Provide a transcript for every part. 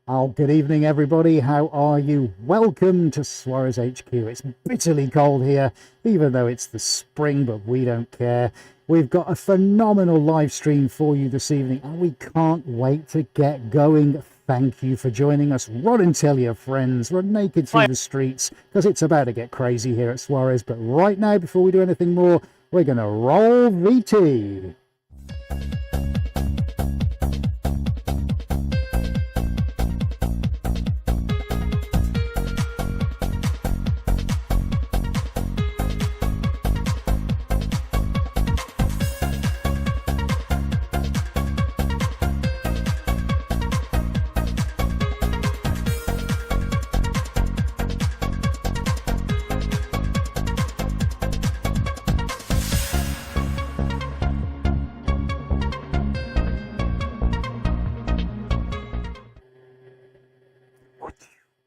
Oh, good evening, everybody. How are you? Welcome to Suarez HQ. It's bitterly cold here, even though it's the spring, but we don't care. We've got a phenomenal live stream for you this evening, and we can't wait to get going. Thank you for joining us. Run and tell your friends. Run naked through the streets, because it's about to get crazy here at Suarez. But right now, before we do anything more, we're going to roll VT.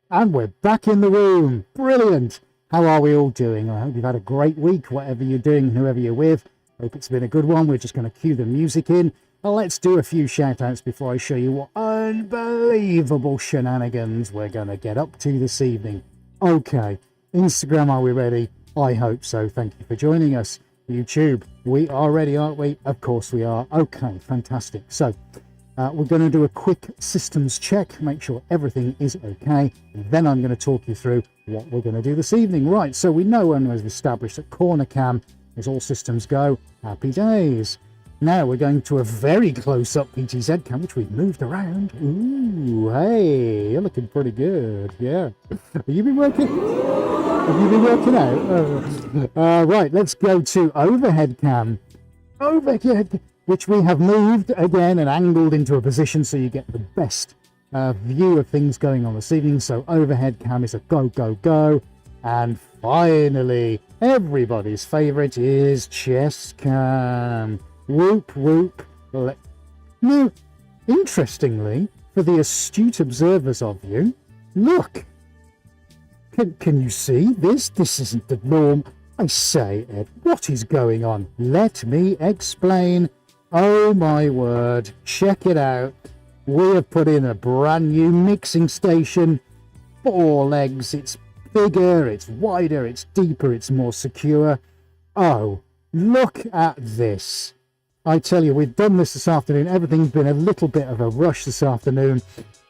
And we're back in the room. Brilliant. How are we all doing? I hope you've had a great week, whatever you're doing, whoever you're with. Hope it's been a good one. We're just going to cue the music in. Well, let's do a few shout outs before I show you what unbelievable shenanigans we're going to get up to this evening. Okay, Instagram, are we ready? I hope so. Thank you for joining us. YouTube, we are ready, aren't we? Of course we are. Okay, fantastic. So, we're going to do a quick systems check, make sure everything is okay. Then I'm going to talk you through what we're going to do this evening. Right, so we know and we've established that corner cam is all systems go. Happy days. Now we're going to a very close-up PTZ cam, which we've moved around. Ooh, hey, you're looking pretty good. Yeah. Have you been working? Have you been working out? Right, let's go to overhead cam. Overhead, which we have moved again and angled into a position so you get the best view of things going on this evening. So overhead cam is a go, go, go. And finally, everybody's favorite is chest cam. Whoop, whoop. Now, interestingly, for the astute observers of you, look. Can you see this? This isn't the norm. I say, Ed, what is going on? Let me explain. Oh my word, check it out. We have put in a brand new mixing station. 4 legs, it's bigger, it's wider, it's deeper, it's more secure. Oh, look at this. I tell you, we've done this afternoon. Everything's been a little bit of a rush this afternoon,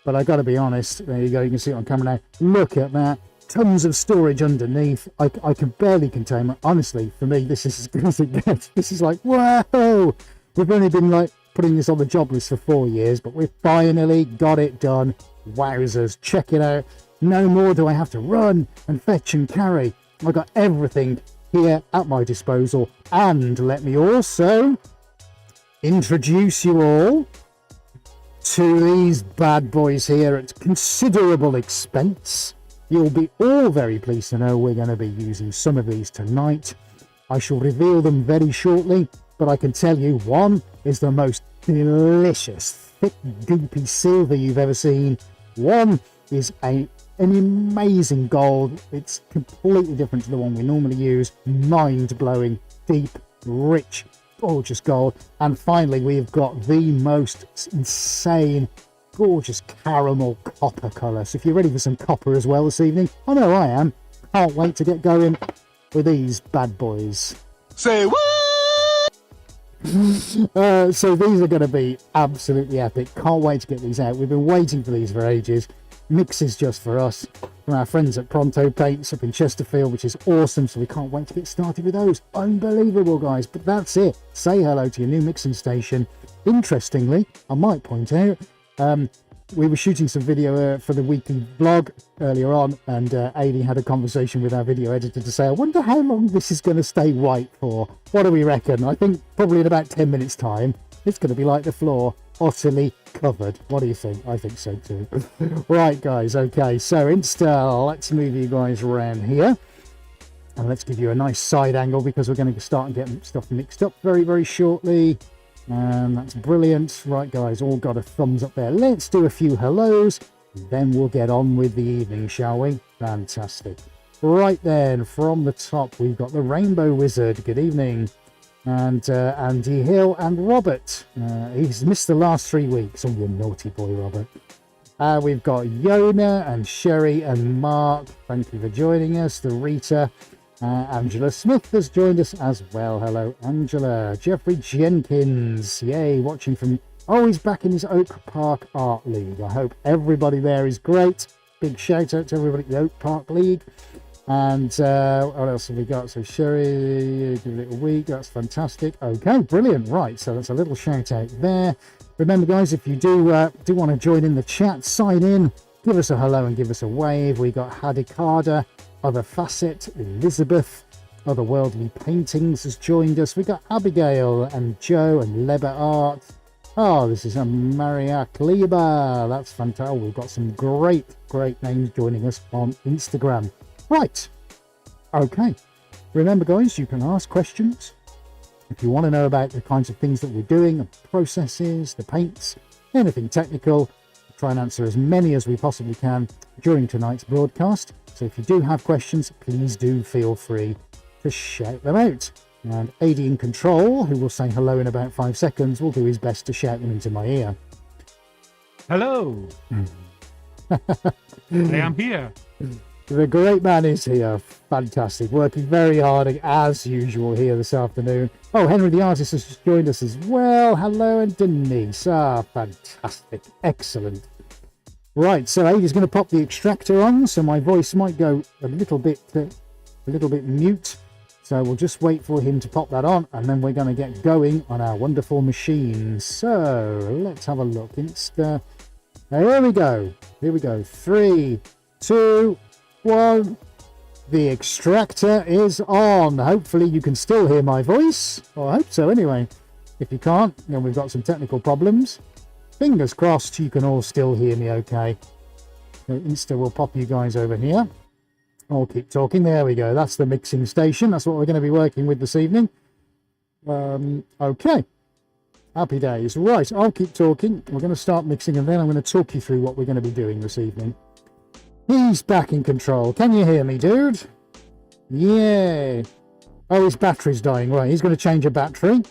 but I got to be honest. There you go, you can see it on camera now. Look at that. Tons of storage underneath. I can barely contain it. Honestly, for me, this is as good as it gets. This is like, whoa. We've only been like putting this on the job list for 4 years, but we've finally got it done. Wowzers, check it out. No more do I have to run and fetch and carry. I've got everything here at my disposal. And let me also introduce you all to these bad boys here at considerable expense. You'll be all very pleased to know we're going to be using some of these tonight. I shall reveal them very shortly. But I can tell you, one is the most delicious, thick, goopy silver you've ever seen. One is an amazing gold. It's completely different to the one we normally use. Mind-blowing, deep, rich, gorgeous gold. And finally, we've got the most insane, gorgeous caramel copper colour. So if you're ready for some copper as well this evening, I know I am. Can't wait to get going with these bad boys. Say what? So these are going to be absolutely epic. Can't wait to get these out. We've been waiting for these for ages. Mixes just for us from our friends at Pronto Paints up in Chesterfield, which is awesome. So we can't wait to get started with those. Unbelievable, guys. But that's it. Say hello to your new mixing station. Interestingly, I might point out, we were shooting some video for the weekly vlog earlier on, and Ailey had a conversation with our video editor to say, I wonder how long this is going to stay white for. What do we reckon? I think probably in about 10 minutes time, it's going to be like the floor, utterly covered. What do you think? I think so too. Right, guys. Okay, so install. Let's move you guys around here. And let's give you a nice side angle, because we're going to start and get stuff mixed up very, very shortly. And that's brilliant. Right, guys, all got a thumbs up there. Let's do a few hellos, then we'll get on with the evening, shall we? Fantastic. Right then, from the top, we've got the Rainbow Wizard. Good evening. And Andy Hill and Robert. He's missed the last 3 weeks. Oh, you naughty boy, Robert. We've got Yona and Sherry and Mark. Thank you for joining us. The Rita. Angela Smith has joined us as well. Hello, Angela. Jeffrey Jenkins. Yay, watching from... Oh, he's back in his Oak Park Art League. I hope everybody there is great. Big shout out to everybody at the Oak Park League. And what else have we got? So Sherry, give it a week. That's fantastic. Okay, brilliant. Right, so that's a little shout out there. Remember, guys, if you do want to join in the chat, sign in, give us a hello and give us a wave. We got Hadikada, Other Facet, Elizabeth, Otherworldly Paintings has joined us. We got Abigail and Joe and Leber Art. Oh, this is a Maria Kleba. That's fantastic. We've got some great names joining us on Instagram. Right. Okay. Remember, guys, you can ask questions. If you want to know about the kinds of things that we're doing, the processes, the paints, anything technical, we'll try and answer as many as we possibly can during tonight's broadcast. So if you do have questions, please do feel free to shout them out. And AD in control, who will say hello in about 5 seconds, will do his best to shout them into my ear. Hello. I am here. The great man is here. Fantastic. Working very hard as usual here this afternoon. Oh, Henry the artist has just joined us as well. Hello, and Denise. Ah, fantastic. Excellent. Right, so Ada's going to pop the extractor on, so my voice might go a little bit mute. So we'll just wait for him to pop that on, and then we're going to get going on our wonderful machine. So let's have a look. Here we go. Here we go. 3, 2, 1. The extractor is on. Hopefully you can still hear my voice. Well, I hope so anyway. If you can't, then we've got some technical problems. Fingers crossed you can all still hear me okay. So Insta will pop you guys over here. I'll keep talking. There we go. That's the mixing station. That's what we're going to be working with this evening. Okay. Happy days. Right, I'll keep talking. We're going to start mixing, and then I'm going to talk you through what we're going to be doing this evening. He's back in control. Can you hear me, dude? Yeah. Oh, his battery's dying. Right, he's going to change a battery.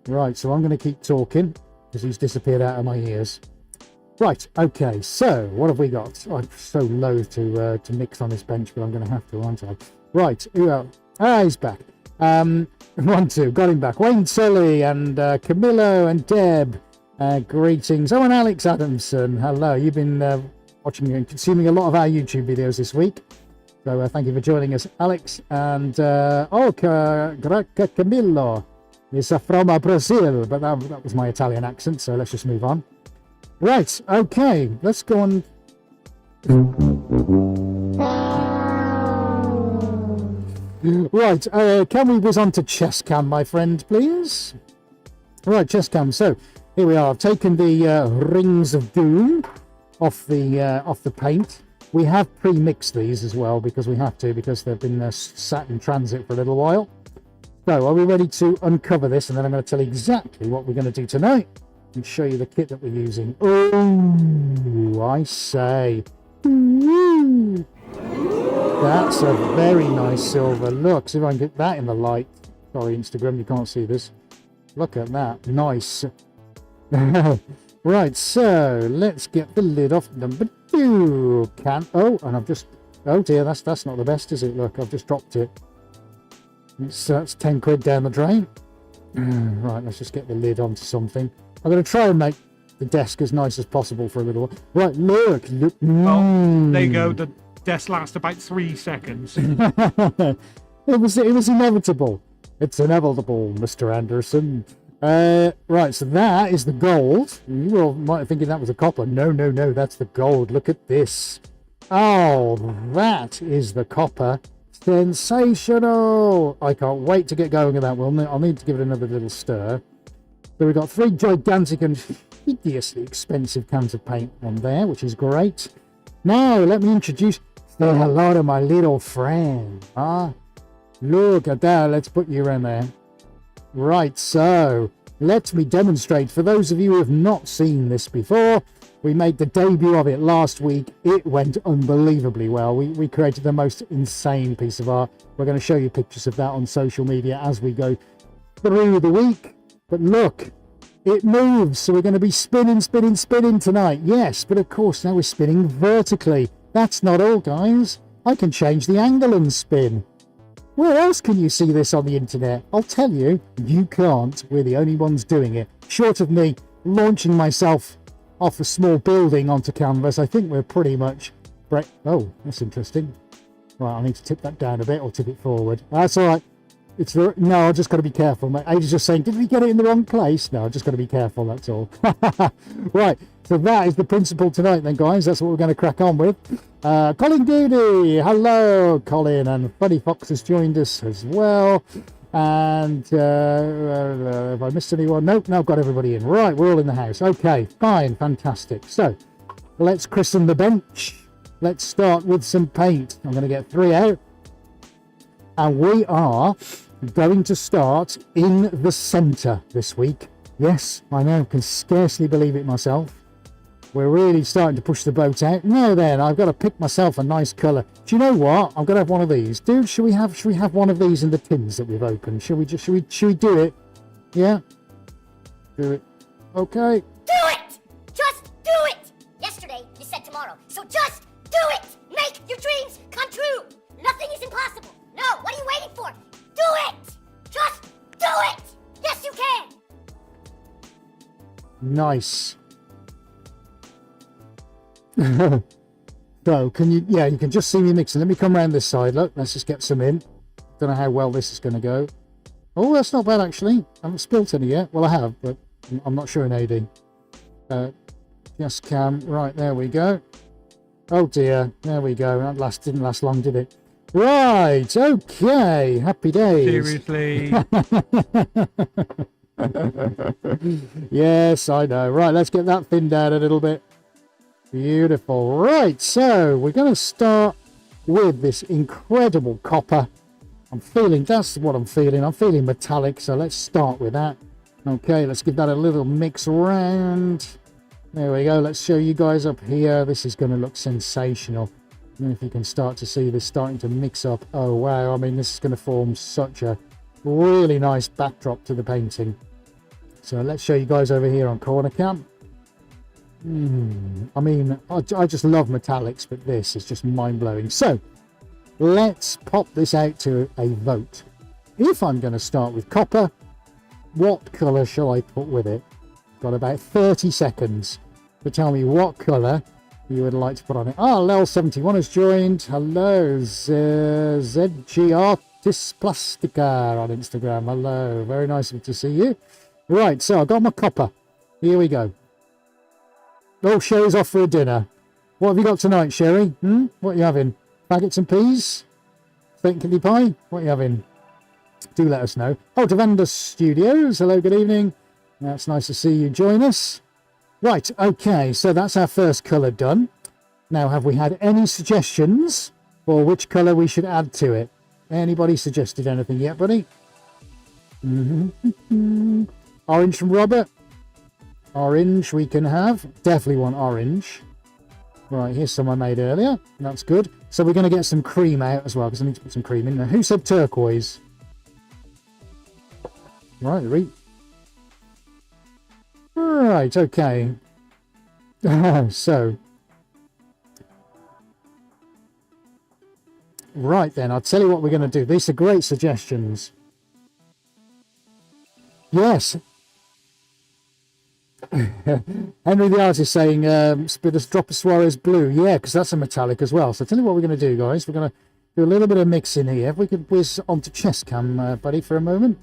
Right, so I'm going to keep talking because he's disappeared out of my ears. Right, okay, so what have we got? I'm so loath to mix on this bench, but I'm going to have to, aren't I? Right, he's back. 1, 2, got him back. Wayne Tully and Camillo and Deb. Greetings. Oh, and Alex Adamson. Hello. You've been watching and consuming a lot of our YouTube videos this week. So thank you for joining us, Alex. And Camillo is from Brazil, but that was my Italian accent, so let's just move on. Right. Okay. Let's go on. Right. Can we whiz on to chess cam, my friend, please? Right, chess cam. So here we are. I've taken the Rings of Doom off the paint. We have pre-mixed these as well because we have to, because they've been sat in transit for a little while. So are we ready to uncover this? And then I'm going to tell you exactly what we're going to do tonight and show you the kit that we're using. Oh, I say. Ooh. That's a very nice silver. Look, see if I can get that in the light. Sorry, Instagram, you can't see this. Look at that. Nice. Right, so let's get the lid off number 2. And I've just... Oh dear, that's not the best, is it? Look, I've just dropped it. That's 10 quid down the drain. Right, let's just get the lid onto something. I'm going to try and make the desk as nice as possible for a little while. Right, look. Oh, there you go. The desk lasts about 3 seconds. It was inevitable. It's inevitable, Mr. Anderson. Right, so that is the gold. You all might have thinking that was a copper. No, that's the gold. Look at this. Oh, that is the copper. Sensational. I can't wait to get going with that one. I'll need to give it another little stir. So we've got 3 gigantic and hideously expensive cans of paint on there, which is great. Now, let me say hello to my little friend. Look at that. Let's put you in there. Right, so let me demonstrate. For those of you who have not seen this before, we made the debut of it last week. It went unbelievably well. We created the most insane piece of art. We're going to show you pictures of that on social media as we go through the week. But look, It moves, so we're going to be spinning tonight. Yes, but of course now we're spinning vertically. That's not all, guys. I can change the angle and spin. Where else can you see this on the internet? I'll tell you, you can't. We're the only ones doing it. Short of me launching myself off a small building onto canvas, I think we're pretty much... Oh, that's interesting. Right, I need to tip that down a bit or tip it forward. That's all right. No, I just got to be careful. My age is just saying, did we get it in the wrong place? No, I just got to be careful, that's all. Right, so that is the principle tonight then, guys. That's what we're going to crack on with. Colin Doody, hello, Colin. And Funny Fox has joined us as well. And have I missed anyone? Nope, no, I've got everybody in. Right, we're all in the house. Okay, fine, fantastic. So, let's christen the bench. Let's start with some paint. I'm going to get 3 out. And we are going to start in the centre this week. Yes, I know, can scarcely believe it myself. We're really starting to push the boat out. Now then, I've got to pick myself a nice colour. Do you know what? I'm going to have one of these. Dude, should we have one of these in the tins that we've opened? Should we do it? Yeah? Do it. Okay. Do it! Just do it! Yesterday, you said tomorrow. So just do it! Make your dreams come true! Nothing is impossible! No, what are you waiting for? Do it! Just do it! Yes, you can! Nice. So, you can just see me mixing. Let me come around this side. Look, let's just get some in. Don't know how well this is going to go. Oh, that's not bad, actually. I haven't spilt any yet. Well, I have, but I'm not sure in AD. Just cam. Right, there we go. Oh, dear. There we go. That didn't last long, did it? Right, okay, happy days. Seriously. Yes, I know. Right, let's get that thinned out a little bit. Beautiful. Right, so we're going to start with this incredible copper. That's what I'm feeling. I'm feeling metallic, so let's start with that. Okay, let's give that a little mix around. There we go. Let's show you guys up here. This is going to look sensational. And if you can start to see this starting to mix up. Oh wow, I mean, this is going to form such a really nice backdrop to the painting. So let's show you guys over here on corner cam. I mean, I just love metallics, but this is just mind-blowing. So let's pop this out to a vote. If I'm going to start with copper, what colour shall I put with it? Got about 30 seconds to tell me what colour you would like to put on it. Oh, Lel71 has joined. Hello, ZG Artist Plastica on Instagram. Hello, very nice to see you. Right, so I've got my copper. Here we go. Oh, Sherry's off for a dinner. What have you got tonight, Sherry? What are you having? Faggots and peas? Thinking pie? What are you having? Do let us know. Oh, Devanda Studios. Hello, good evening. That's nice to see you join us. Right, okay, so that's our first colour done. Now, have we had any suggestions for which colour we should add to it? Anybody suggested anything yet, buddy? Orange from Robert. Orange we can have. Definitely want orange. Right, here's some I made earlier. That's good. So we're going to get some cream out as well, because I need to put some cream in there. Who said turquoise? Right, Right, okay. So. Right then, I'll tell you what we're going to do. These are great suggestions. Yes. Henry the Artist is saying, drop a Suarez blue. Yeah, because that's a metallic as well. So tell you what we're going to do, guys. We're going to do a little bit of mixing here. If we could whiz onto chest cam, buddy, for a moment.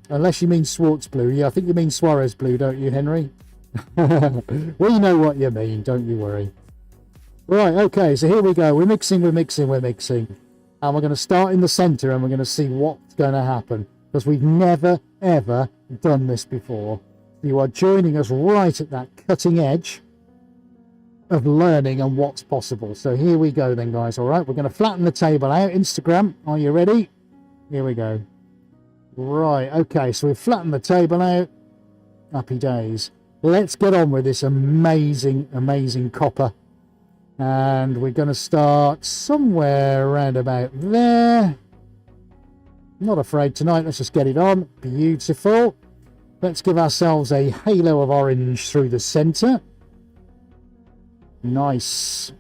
Unless you mean Swartz blue. Yeah, I think you mean Suarez blue, don't you, Henry? We know what you mean, don't you worry. Right, okay, so here we go. We're mixing. And we're going to start in the centre and we're going to see what's going to happen. Because we've never, ever done this before. You are joining us right at that cutting edge of learning and what's possible. So here we go then, guys. All right, we're going to flatten the table out. Instagram, are you ready? Here we go. Right, okay, so we've flattened the table out. Happy days. Let's get on with this amazing, amazing copper. And we're going to start somewhere around about there. Not afraid tonight. Let's just get it on. Beautiful. Let's give ourselves a halo of orange through the center. Nice.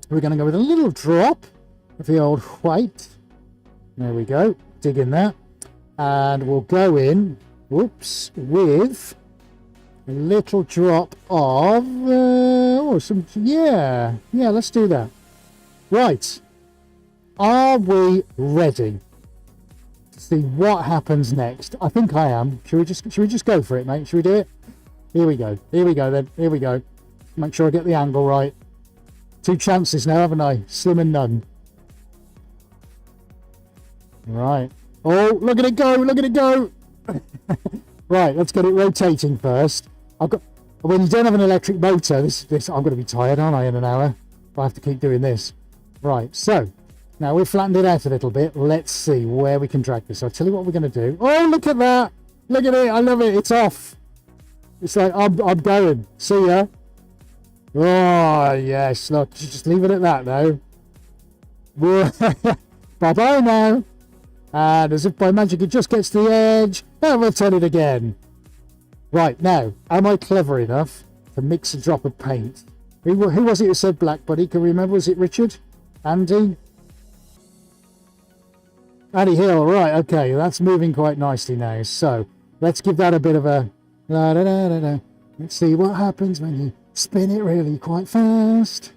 We're going to go with a little drop of the old white. There we go. Dig in that. And we'll go in, whoops, with a little drop of, yeah, let's do that. Right. Are we ready to see what happens next? I think I am. Should we just go for it, mate? Should we do it? Here we go. Here we go then. Here we go. Make sure I get the angle right. 2 chances now, haven't I? Slim and none. Right. Oh, look at it go! Look at it go! Right, let's get it rotating first. When you don't have an electric motor, this I'm going to be tired, aren't I, in an hour? I have to keep doing this. Right, so now we've flattened it out a little bit. Let's see where we can drag this. I'll tell you what we're going to do. Oh, look at that! Look at it! I love it. It's off. It's like I'm going. See ya. Oh yes. Look, just leave it at that though. Bye bye now. And as if by magic it just gets to the edge, and we'll turn it again. Right, now, am I clever enough to mix a drop of paint? Who was it who said black, buddy? Can you remember? Was it Richard? Andy? Andy Hill, right, okay, that's moving quite nicely now. So, let's give that a bit of a... Let's see what happens when you spin it really quite fast.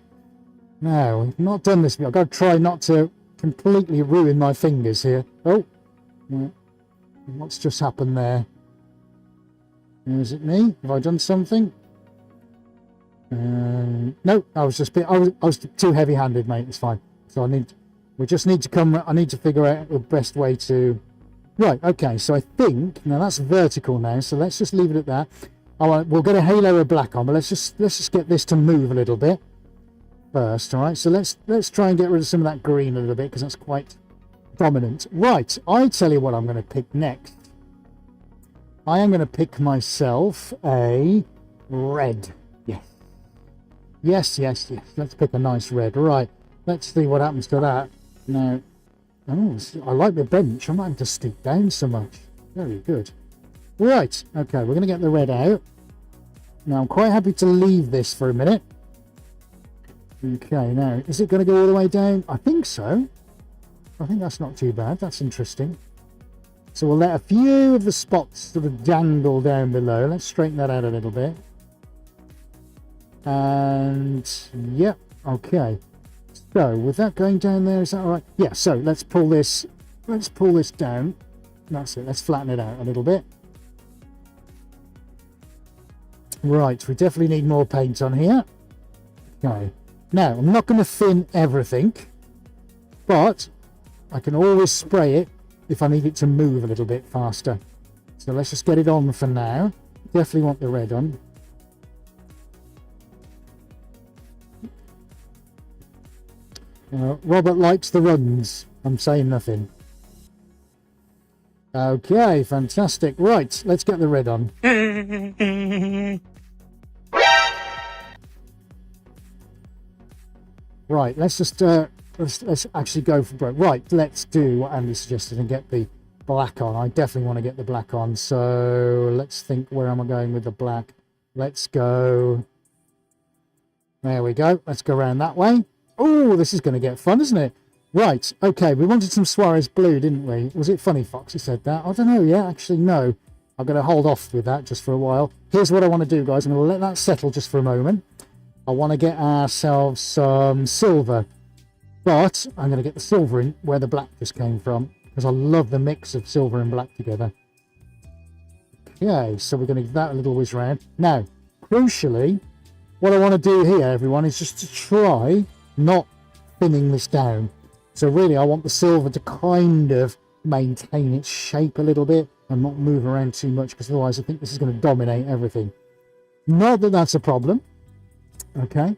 Now, we've not done this before. I've got to try not to completely ruin my fingers here. Oh, what's just happened there? Is it me? Have I done something? No, I was too heavy-handed, mate. It's fine. So I need to figure out the best way to. Right. Okay. So I think now that's vertical now. So let's just leave it at that. We'll get a halo of black on, but let's just get this to move a little bit first. All right. So let's try and get rid of some of that green a little bit because that's quite dominant. Right. I tell you what I'm going to pick next. I am going to pick myself a red. Yes. Yes. Let's pick a nice red. Right. Let's see what happens to that. Now, oh, I like the bench. I'm not having to stoop down so much. Very good. Right. Okay, we're going to get the red out. Now, I'm quite happy to leave this for a minute. Okay, now, is it going to go all the way down? I think so. I think that's not too bad. That's interesting. So we'll let a few of the spots sort of dangle down below. Let's straighten that out a little bit. And, yep, okay. So, with that going down there, is that all right? Yeah, so let's pull this down. That's it, let's flatten it out a little bit. Right, we definitely need more paint on here. Okay. Now, I'm not going to thin everything, but I can always spray it if I need it to move a little bit faster. So let's just get it on for now. Definitely want the red on. Robert likes the runs. I'm saying nothing. Okay, fantastic. Right, let's get the red on. Right, let's just let's actually go for broke. Right, let's do what Andy suggested and get the black on. I definitely want to get the black on. So let's think, where am I going with the black? Let's go. There we go. Let's go around that way. Oh, this is going to get fun, isn't it? Right, okay, we wanted some Suarez blue, didn't we? Was it Funny Fox who said that? I don't know, yeah, actually, no. I'm going to hold off with that just for a while. Here's what I want to do, guys. I'm going to let that settle just for a moment. I want to get ourselves some silver. But I'm going to get the silver in where the black just came from, because I love the mix of silver and black together. Okay, so we're going to give that a little whiz round. Now, crucially, what I want to do here, everyone, is just to try not thinning this down. So really, I want the silver to kind of maintain its shape a little bit and not move around too much, because otherwise I think this is going to dominate everything. Not that that's a problem. Okay,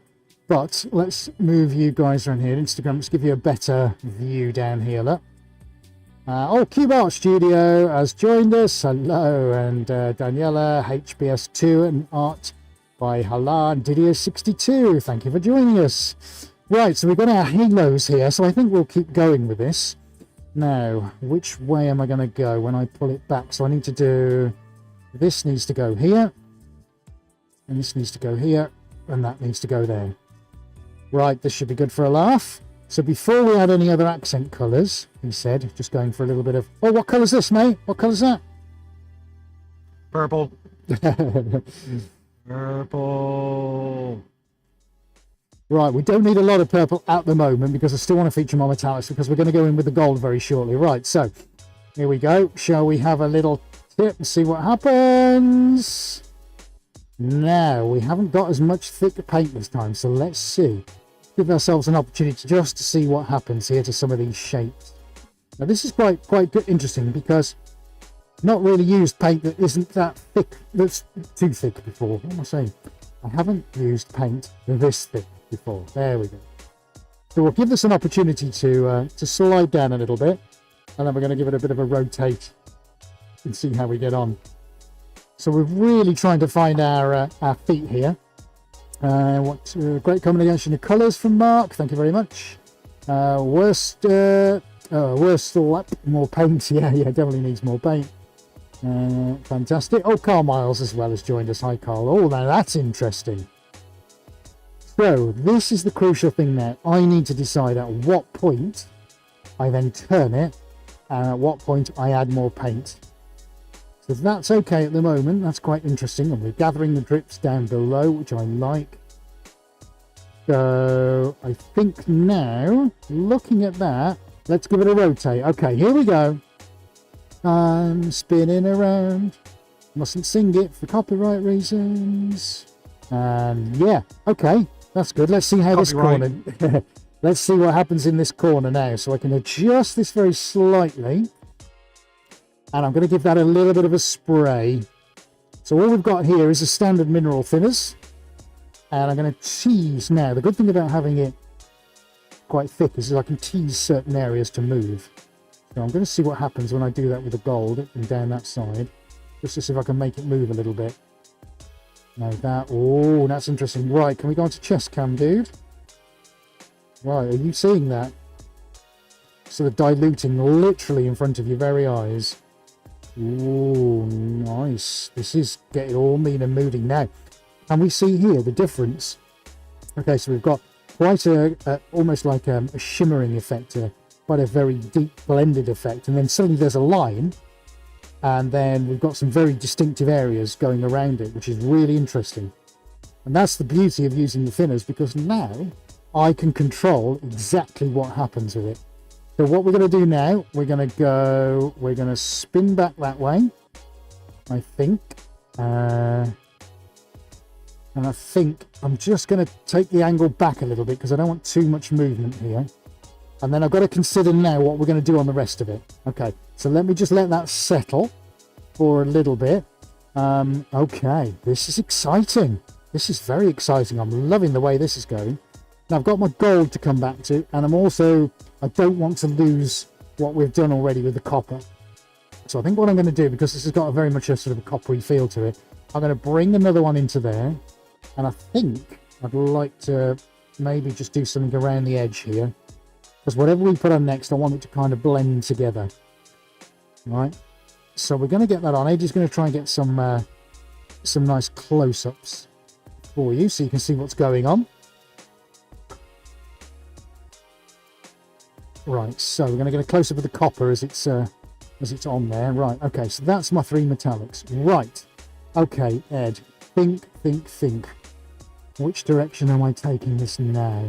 but let's move you guys around here. Instagram, let's give you a better view down here. Look. Cube Art Studio has joined us. Hello, and Daniela, HBS2 and Art by Hala and Didier62. Thank you for joining us. Right, so we've got our halos here, so I think we'll keep going with this. Now, which way am I going to go when I pull it back? So I need to do This needs to go here. And this needs to go here. And that needs to go there. Right, this should be good for a laugh. So before we add any other accent colours, he said, just going for a little bit of... Oh, what colour's this, mate? What colour's that? Purple. Purple. Right, we don't need a lot of purple at the moment because I still want to feature more metallics because we're going to go in with the gold very shortly. Right, so here we go. Shall we have a little tip and see what happens? Now, we haven't got as much thick paint this time, so let's see. Give ourselves an opportunity just to see what happens here to some of these shapes. Now, this is quite good, interesting because I've not really used paint that isn't that thick, that's too thick before. What am I saying? I haven't used paint this thick before. There we go. So we'll give this an opportunity to slide down a little bit, and then we're going to give it a bit of a rotate and see how we get on. So we're really trying to find our feet here. What great combination of colours from Mark. Thank you very much. Worst lap, more paint. Yeah, definitely needs more paint. Fantastic. Oh, Carl Miles as well has joined us. Hi, Carl. Oh, now that's interesting. So this is the crucial thing now. I need to decide at what point I then turn it and at what point I add more paint. So that's okay at the moment. That's quite interesting. And we're gathering the drips down below, which I like. So I think now, looking at that, let's give it a rotate. Okay, here we go. I'm spinning around. Mustn't sing it for copyright reasons. And yeah, okay, that's good. Let's see how this corner... Let's see what happens in this corner now. So I can adjust this very slightly. And I'm going to give that a little bit of a spray. So all we've got here is a standard mineral thinners. And I'm going to tease now. The good thing about having it quite thick is I can tease certain areas to move. So I'm going to see what happens when I do that with the gold and down that side. Just to see if I can make it move a little bit. Now that, oh, that's interesting. Right, can we go on to chest cam, dude? Right, are you seeing that? Sort of diluting literally in front of your very eyes. Ooh, nice. This is getting all mean and moody now. And we see here the difference. Okay, so we've got quite a almost like a shimmering effect here. Quite a very deep blended effect. And then suddenly there's a line. And then we've got some very distinctive areas going around it, which is really interesting. And that's the beauty of using the thinners, because now I can control exactly what happens with it. So what we're going to do now, we're going to spin back that way, I think. And I think I'm just going to take the angle back a little bit because I don't want too much movement here. And then I've got to consider now what we're going to do on the rest of it. Okay, so let me just let that settle for a little bit. Okay, this is exciting. This is very exciting. I'm loving the way this is going. Now I've got my gold to come back to, and I don't want to lose what we've done already with the copper. So I think what I'm going to do, because this has got a very much a sort of a coppery feel to it, I'm going to bring another one into there, and I think I'd like to maybe just do something around the edge here, because whatever we put on next, I want it to kind of blend together. Right, so we're going to get that on. Eddie's going to try and get some nice close-ups for you, so you can see what's going on. Right, so we're going to get a close-up of the copper as it's on there. Right, okay, so that's my three metallics. Right, okay, Ed, think. Which direction am I taking this now?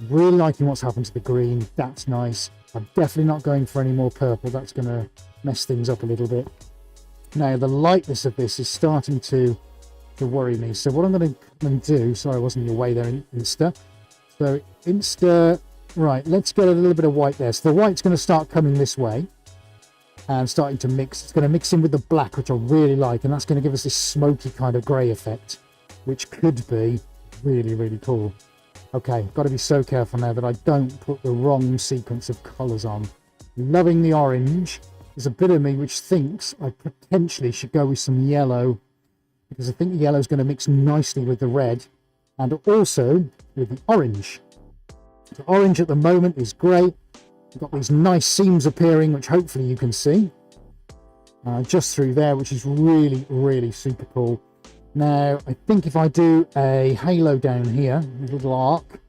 Really liking what's happened to the green. That's nice. I'm definitely not going for any more purple. That's going to mess things up a little bit. Now, the lightness of this is starting to worry me. So what I'm going to do... Sorry, I wasn't in your way there, Insta. So, Insta... Right, let's get a little bit of white there. So the white's going to start coming this way and starting to mix. It's going to mix in with the black, which I really like, and that's going to give us this smoky kind of grey effect, which could be really, really cool. Okay, got to be so careful now that I don't put the wrong sequence of colours on. Loving the orange. There's a bit of me which thinks I potentially should go with some yellow, because I think the yellow is going to mix nicely with the red and also with the orange. The orange at the moment is great. We've got these nice seams appearing, which hopefully you can see. just through there, which is really, really super cool. Now, I think if I do a halo down here, a little arc,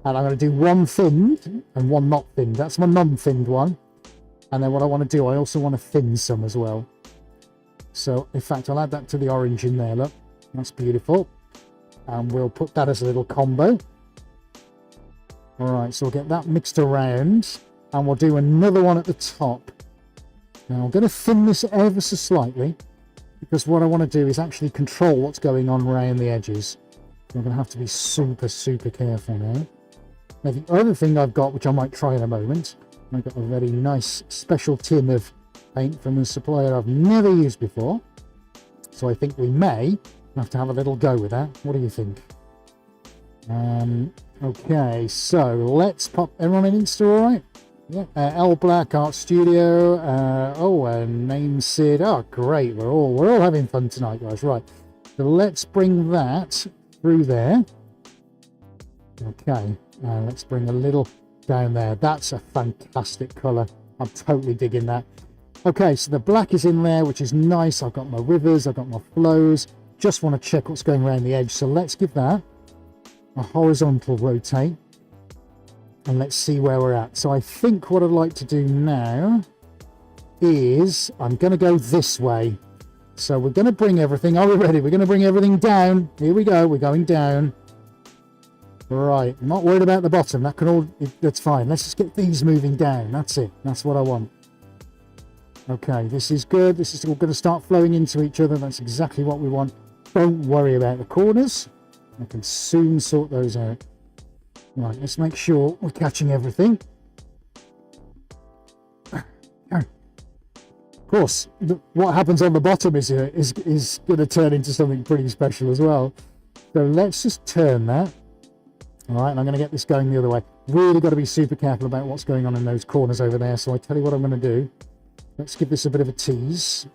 and I'm going to do one thinned and one not thinned. That's my non-thinned one. And then what I want to do, I also want to thin some as well. So, in fact, I'll add that to the orange in there, look. That's beautiful. And we'll put that as a little combo. Alright, so we'll get that mixed around. And we'll do another one at the top. Now, I'm going to thin this ever so slightly, because what I want to do is actually control what's going on around the edges. So I'm going to have to be super, super careful now. Now, the other thing I've got, which I might try in a moment, I've got a very nice special tin of paint from a supplier I've never used before. So I think we may have to have a little go with that. What do you think? Okay, so let's pop everyone in Insta, all right? Yeah, L Black Art Studio. Name Sid. Oh, great! We're all having fun tonight, guys. Right. So let's bring that through there. Okay. Let's bring a little down there. That's a fantastic colour. I'm totally digging that. Okay, so the black is in there, which is nice. I've got my rivers. I've got my flows. Just want to check what's going around the edge. So let's give that a horizontal rotate. And let's see where we're at. So I think what I'd like to do now is I'm going to go this way. So we're going to bring everything. Are we ready? We're going to bring everything down. Here we go. We're going down. Right. I'm not worried about the bottom. That can all. That's fine. Let's just get these moving down. That's it. That's what I want. Okay. This is good. This is all going to start flowing into each other. That's exactly what we want. Don't worry about the corners. I can soon sort those out. Right, let's make sure we're catching everything. Of course, what happens on the bottom is going to turn into something pretty special as well. So let's just turn that. All right, and I'm going to get this going the other way. Really got to be super careful about what's going on in those corners over there. So I tell you what I'm going to do. Let's give this a bit of a tease.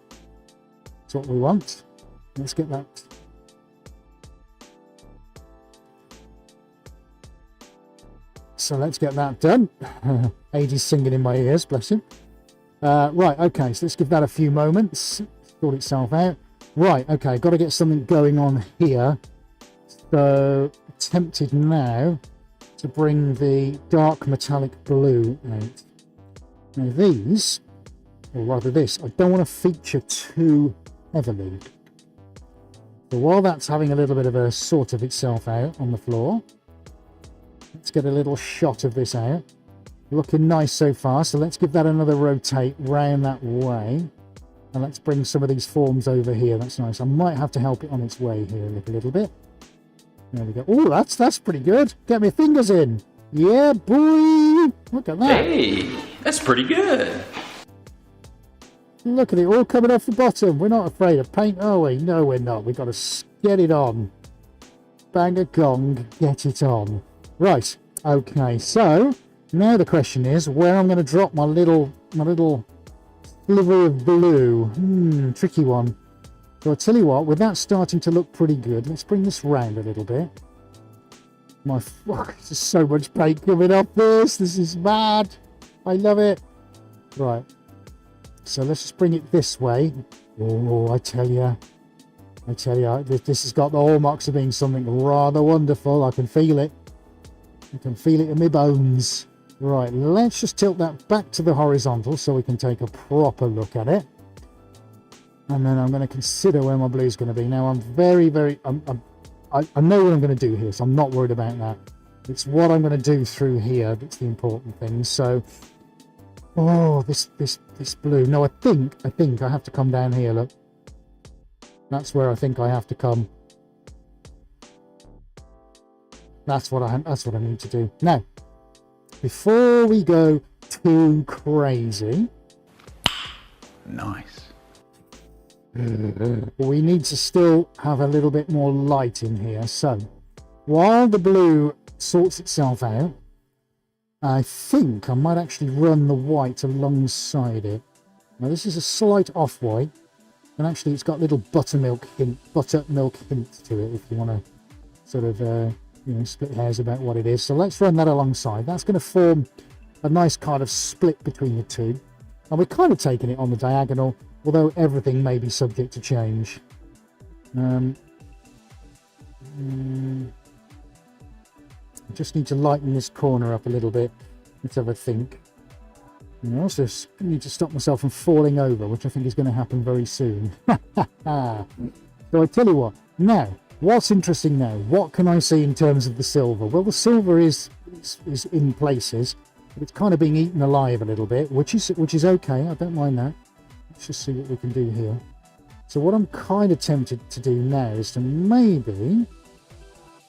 That's what we want. Let's get that. So let's get that done. AD's singing in my ears, bless him. Right, okay, so let's give that a few moments. Sort itself out. Right, okay, got to get something going on here. So, tempted now to bring the dark metallic blue out. Now these, or rather this, I don't want to feature too heavily. So while that's having a little bit of a sort of itself out on the floor, let's get a little shot of this out. Looking nice so far, so let's give that another rotate round that way. And let's bring some of these forms over here. That's nice. I might have to help it on its way here a little bit. There we go. Oh, that's pretty good. Get my fingers in. Yeah, boy. Look at that. Hey, that's pretty good. Look at it all coming off the bottom. We're not afraid of paint, are we? No, we're not. We've got to get it on. Bang a gong, get it on. Right, okay, so now the question is where I'm going to drop my little sliver of blue. Tricky one. So I'll tell you what, with that starting to look pretty good, let's bring this round a little bit. There's so much paint coming off this. This is mad. I love it. Right, so let's just bring it this way. Oh, I tell you, this has got the hallmarks of being something rather wonderful. I can feel it. I can feel it in my bones. Right, let's just tilt that back to the horizontal so we can take a proper look at it. And then I'm going to consider where my blue is going to be. Now, I'm very, I know what I'm going to do here, so I'm not worried about that. It's what I'm going to do through here that's the important thing. So, oh, this blue. No, I think I have to come down here, look. That's where I think I have to come. That's what I need to do. Now, before we go too crazy, Nice. we need to still have a little bit more light in here. So, while the blue sorts itself out, I think I might actually run the white alongside it. Now, this is a slight off-white, and actually it's got a little buttermilk hint to it if you want to sort of split hairs about what it is. So let's run that alongside. That's going to form a nice kind of split between the two, and we're kind of taking it on the diagonal. although everything may be subject to change. I just need to lighten this corner up a little bit. Let's have a think. And I also need to stop myself from falling over, which I think is going to happen very soon. So I tell you what, now, what's interesting now? What can I see in terms of the silver? Well, the silver is in places, but it's kind of being eaten alive a little bit, which is okay. I don't mind that. Let's just see what we can do here. So what I'm kind of tempted to do now is to maybe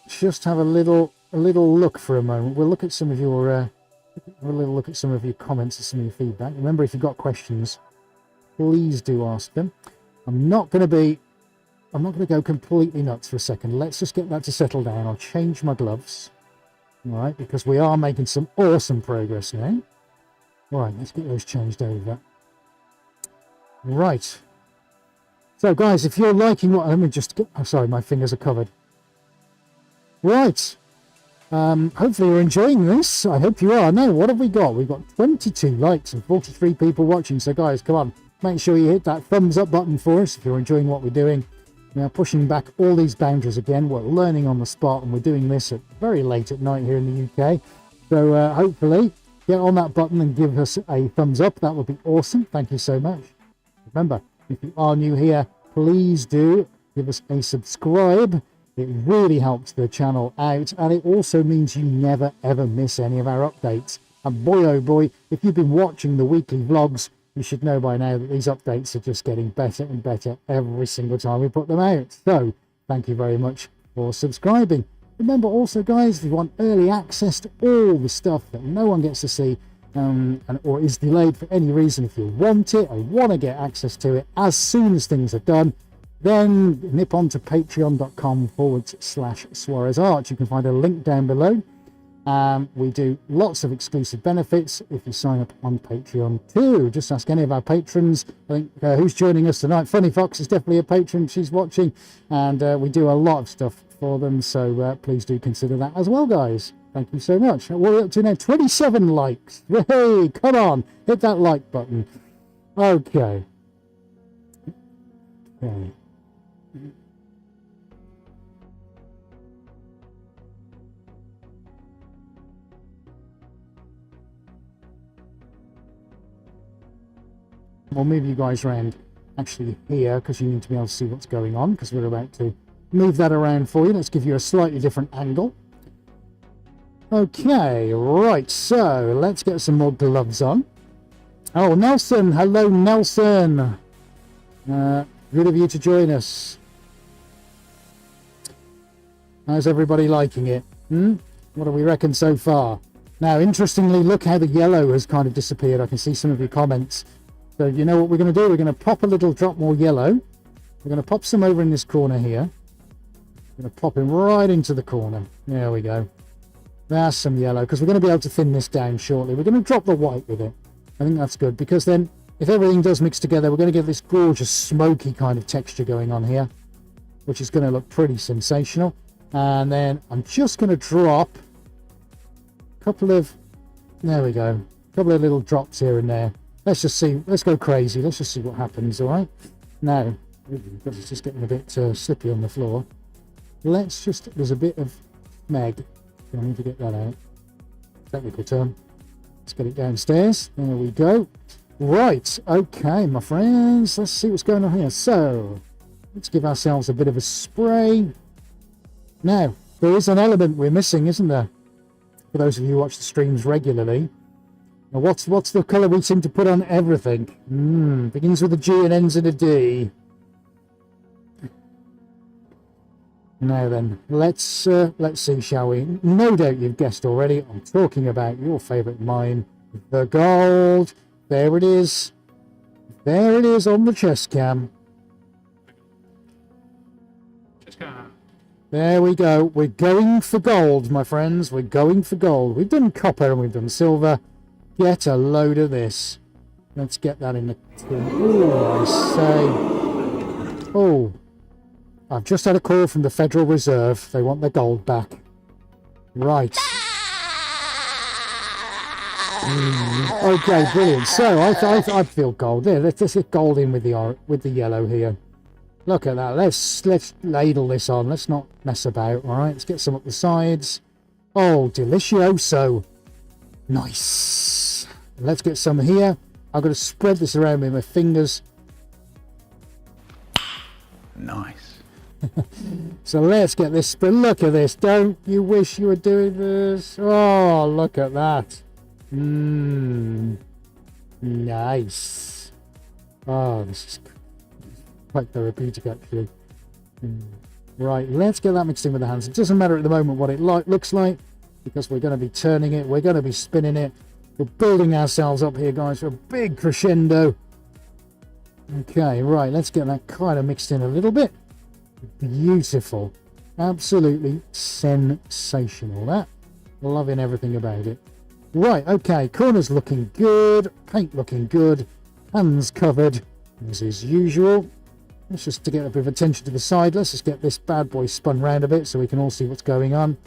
just have a little look for a moment. We'll look at some of your have a little look at some of your comments and some of your feedback. Remember, if you've got questions, please do ask them. I'm not going to go completely nuts for a second. Let's just get that to settle down. I'll change my gloves. All right, because we are making some awesome progress now. All right, let's get those changed over. Right. So, guys, if you're liking what... Let me just get... Oh, sorry, my fingers are covered. Right. Hopefully you're enjoying this. I hope you are. Now, what have we got? We've got 22 likes and 43 people watching. So, guys, come on. Make sure you hit that thumbs up button for us if you're enjoying what we're doing. We are pushing back all these boundaries again. We're learning on the spot, and we're doing this at very late at night here in the UK. So hopefully get on that button and give us a thumbs up. That would be awesome. Thank you so much. Remember, if you are new here, please do give us a subscribe. It really helps the channel out, and it also means you never ever miss any of our updates. And boy oh boy, if you've been watching the weekly vlogs, you should know by now that these updates are just getting better and better every single time we put them out. So, thank you very much for subscribing. Remember also, guys, if you want early access to all the stuff that no one gets to see, or is delayed for any reason, if you want it or want to get access to it as soon as things are done, then nip on to patreon.com/Suarez Arch. You can find a link down below. We do lots of exclusive benefits if you sign up on Patreon too. Just ask any of our patrons. I think who's joining us tonight. Funny Fox is definitely a patron. She's watching, and we do a lot of stuff for them. So please do consider that as well, guys. Thank you so much. What are we up to now? 27 likes. Hey, come on, hit that like button. Okay. Okay. We'll move you guys around actually here because you need to be able to see what's going on, because we're about to move that around for you. Let's give you a slightly different angle. Okay, right, so let's get some more gloves on. Oh, Nelson, hello Nelson. Good of you to join us. How's everybody liking it? What do we reckon so far? Now, interestingly, look how the yellow has kind of disappeared. I can see some of your comments. So you know what we're going to do? We're going to pop a little drop more yellow. We're going to pop some over in this corner here. We're going to pop him right into the corner. There we go. That's some yellow, because we're going to be able to thin this down shortly. We're going to drop the white with it. I think that's good, because then if everything does mix together, we're going to get this gorgeous smoky kind of texture going on here, which is going to look pretty sensational. And then I'm just going to drop a couple of, there we go, a couple of little drops here and there. Let's just see, let's go crazy. Let's just see what happens, all right? Now, it's just getting a bit slippy on the floor. Let's just, there's a bit of Meg. I need to get that out. Technical term. Let's get it downstairs. There we go. Right, okay, my friends. Let's see what's going on here. So, let's give ourselves a bit of a spray. Now, there is an element we're missing, isn't there? For those of you who watch the streams regularly. Now, what's the colour we seem to put on everything? Begins with a G and ends in a D. Now then, let's see, shall we? No doubt you've guessed already. I'm talking about your favourite mine, the gold. There it is. There it is on the chest cam. There we go. We're going for gold, my friends. We're going for gold. We've done copper and we've done silver. Get a load of this. Let's get that in the tin. Oh, I say. Oh. I've just had a call from the Federal Reserve. They want their gold back. Right. Okay, brilliant. So I feel gold. There, let's get gold in with the yellow here. Look at that. Let's ladle this on. Let's not mess about. All right. Let's get some up the sides. Oh, delicioso. Nice. Let's get some here. I'm going to spread this around with my fingers. Nice. So let's get this spread. Look at this. Don't you wish you were doing this? Oh, look at that. Nice. Oh, this is quite therapeutic, actually. Right, let's get that mixed in with the hands. It doesn't matter at the moment what it looks like, because we're going to be turning it, we're going to be spinning it. We're building ourselves up here, guys, for a big crescendo. Okay, right, let's get that kind of mixed in a little bit. Beautiful. Absolutely sensational, that. Loving everything about it. Right, okay, corners looking good, paint looking good, hands covered, as is usual. Let's just to get a bit of attention to the side, let's just get this bad boy spun round a bit so we can all see what's going on.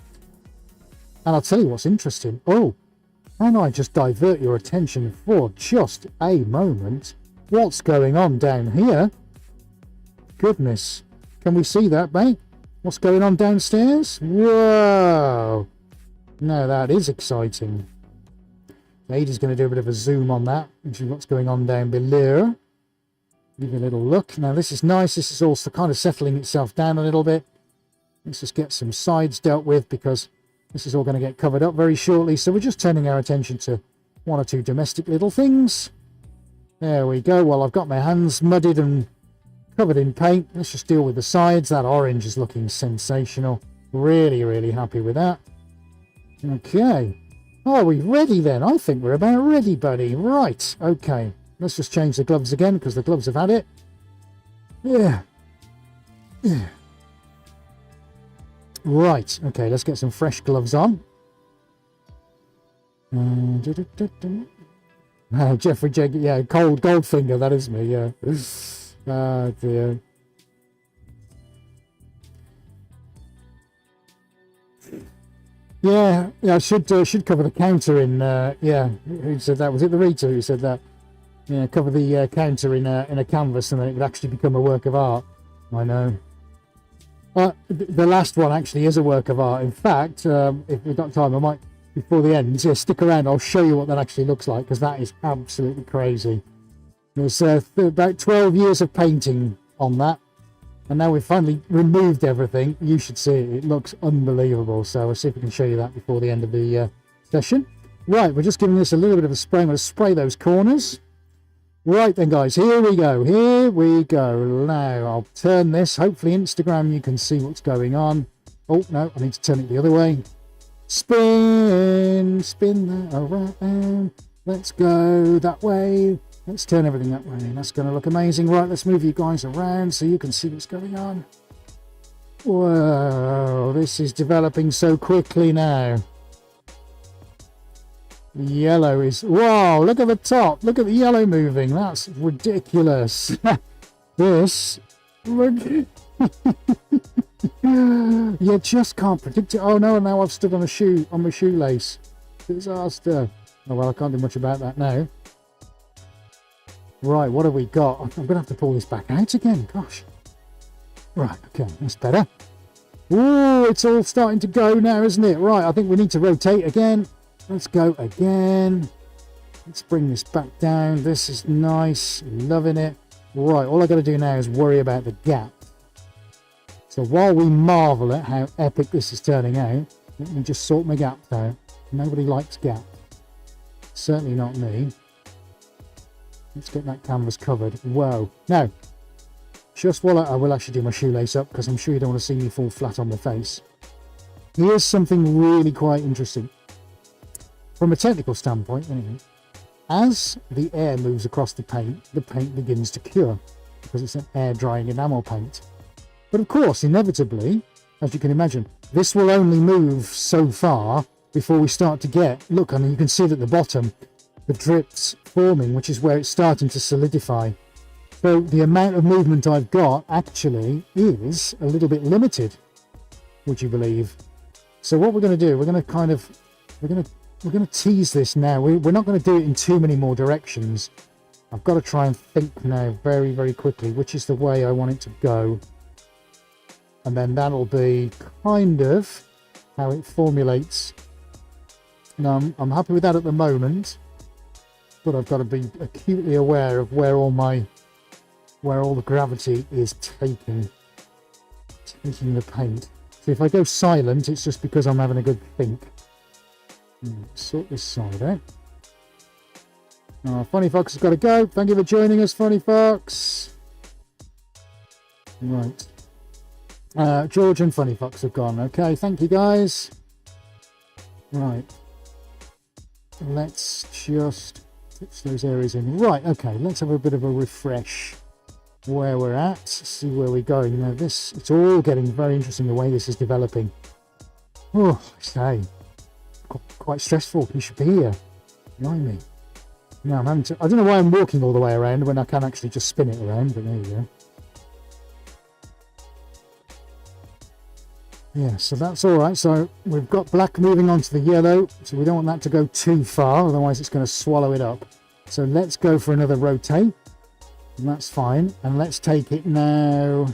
And I'll tell you what's interesting. Oh, can I just divert your attention for just a moment? What's going on down here? Goodness, can we see that, mate? What's going on downstairs? Whoa! Now that is exciting. Ada's going to do a bit of a zoom on that and see what's going on down below. Give it a little look. Now this is nice. This is also kind of settling itself down a little bit. Let's just get some sides dealt with because this is all going to get covered up very shortly. So we're just turning our attention to one or two domestic little things. There we go. Well, I've got my hands muddied and covered in paint. Let's just deal with the sides. That orange is looking sensational. Really, really happy with that. Okay. Are we ready then? I think we're about ready, buddy. Right. Okay. Let's just change the gloves again because the gloves have had it. Yeah. Yeah. Right. Okay. Let's get some fresh gloves on. Jeffrey Jenkins. Yeah. Cold Goldfinger. That is me. Yeah. Ah, dear. Yeah, I should cover the counter in. Yeah, who said that? Was it the Rita who said that? Yeah, cover the counter in a canvas, and then it would actually become a work of art. I know. The last one actually is a work of art. In fact, if we've got time, I might before the end. Yeah, stick around. I'll show you what that actually looks like because that is absolutely crazy. There's about 12 years of painting on that. And now we've finally removed everything. You should see it. It looks unbelievable. So I'll see if we can show you that before the end of the session. Right, we're just giving this a little bit of a spray. I'm going to spray those corners. Right then, guys. Here we go. Here we go. Now, I'll turn this. Hopefully, Instagram, you can see what's going on. Oh, no. I need to turn it the other way. Spin. Spin that around. Let's go that way. Let's turn everything that way. That's going to look amazing. Right, let's move you guys around so you can see what's going on. Whoa, this is developing so quickly now. The yellow is... Whoa, look at the top. Look at the yellow moving. That's ridiculous. This... Look... You just can't predict it. Oh, no, now I've stood on my shoelace. Disaster. Oh, well, I can't do much about that now. Right, what have we got? I'm going to have to pull this back out again. Gosh. Right, okay, that's better. Ooh, it's all starting to go now, isn't it? Right, I think we need to rotate again. Let's go again. Let's bring this back down. This is nice. Loving it. Right, all I've got to do now is worry about the gap. So while we marvel at how epic this is turning out, let me just sort my gaps out. Nobody likes gap. Certainly not me. Let's get that canvas covered. Whoa. Now, just while I will actually do my shoelace up because I'm sure you don't want to see me fall flat on my face. Here's something really quite interesting. From a technical standpoint, anyway, as the air moves across the paint begins to cure because it's an air drying enamel paint. But of course, inevitably, as you can imagine, this will only move so far before we start to get, look, I mean, you can see it at the bottom, the drips forming, which is where it's starting to solidify. So the amount of movement I've got actually is a little bit limited, would you believe? So what we're going to do, we're going to we're going to tease this now. We're not going to do it in too many more directions. I've got to try and think now very, very quickly, which is the way I want it to go. And then that'll be kind of how it formulates. Now, I'm happy with that at the moment, but I've got to be acutely aware of where all the gravity is taking the paint. So if I go silent, it's just because I'm having a good think. Sort this side out. Funny Fox has got to go. Thank you for joining us, Funny Fox. Right. George and Funny Fox have gone. Okay, thank you guys. Right. Let's just fix those areas in. Right, okay, let's have a bit of a refresh where we're at, see where we're going. Now it's all getting very interesting the way this is developing. Oh, I say, quite stressful. You should be here. Blimey. Now I'm having to, I don't know why I'm walking all the way around when I can actually just spin it around, but there you go. Yeah, so that's all right. So we've got black moving on to the yellow, so we don't want that to go too far, otherwise it's going to swallow it up. So let's go for another rotate, and that's fine. And let's take it now.